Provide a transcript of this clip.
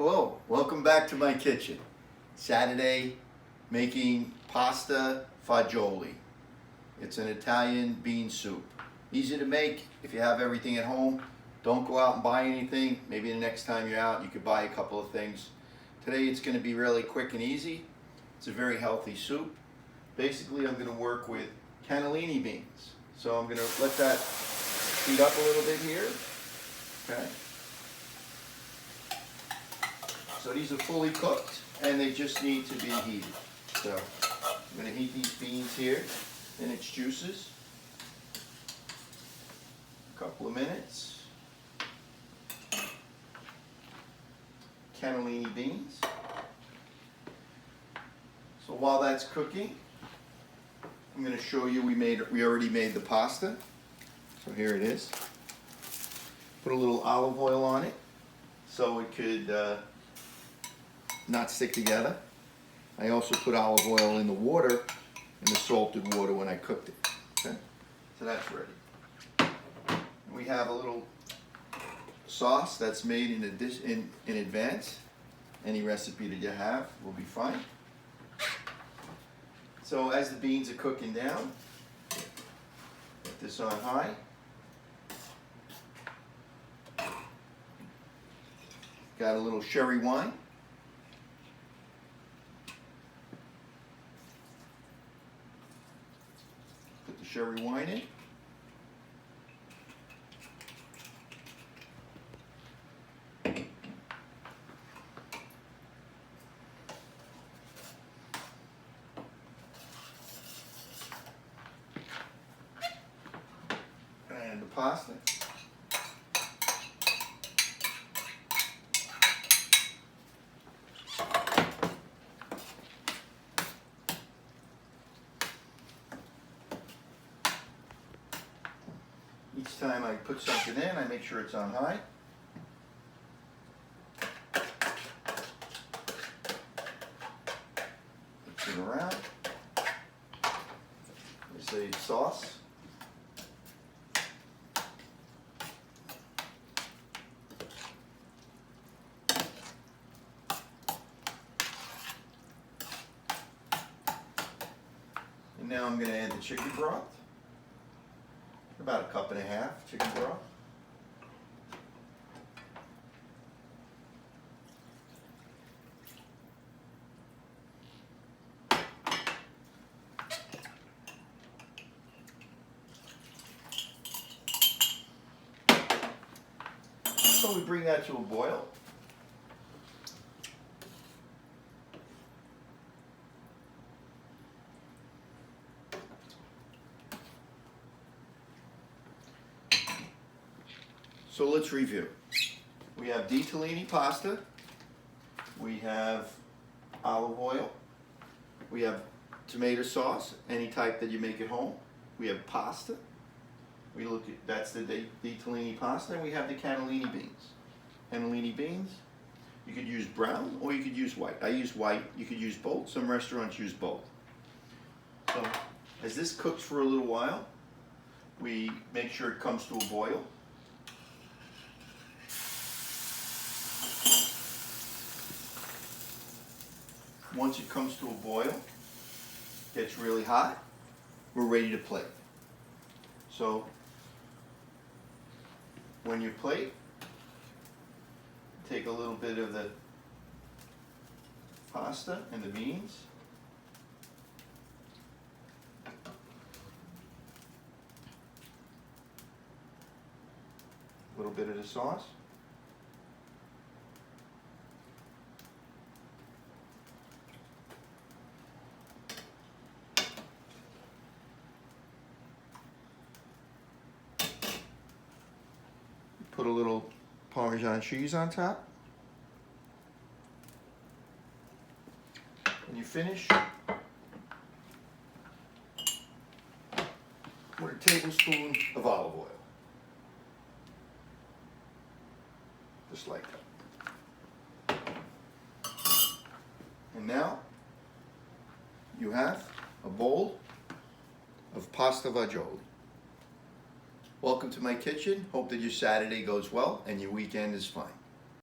Hello, welcome back to my kitchen. Saturday, making pasta fagioli. It's an Italian bean soup. Easy to make if you have everything at home. Don't go out and buy anything. Maybe the next time you're out you could buy a couple of things. Today it's going to be really quick and easy. It's a very healthy soup. Basically I'm going to work with cannellini beans. So I'm going to let that heat up a little bit here. Okay. So these are fully cooked and they just need to be heated. So I'm going to heat these beans here in its juices. A couple of minutes. Cannellini beans. So while that's cooking, I'm going to show you we already made the pasta. So here it is. Put a little olive oil on it so it could not stick together. I also put olive oil in the water, in the salted water when I cooked it. Okay? So that's ready. We have a little sauce that's made in a dish in advance. Any recipe that you have will be fine. So as the beans are cooking down, put this on high. Got a little sherry wine. Put the sherry wine in. And the pasta. Each time I put something in, I make sure it's on high. Mix it around. There's a sauce. And now I'm going to add the chicken broth. About a cup and a half chicken broth. So we bring that to a boil. So let's review. We have ditalini pasta, we have olive oil, we have tomato sauce, any type that you make at home. We have pasta. We look at, that's the ditalini pasta, and we have the cannellini beans. Cannellini beans, you could use brown or you could use white. I use white, you could use both. Some restaurants use both. So as this cooks for a little while, we make sure it comes to a boil. Once it comes to a boil, gets really hot, we're ready to plate. So when you plate, take a little bit of the pasta and the beans, a little bit of the sauce, put a little Parmesan cheese on top. When you finish, put a tablespoon of olive oil. Just like that. And now you have a bowl of pasta fagioli. Welcome to my kitchen. Hope that your Saturday goes well and your weekend is fine.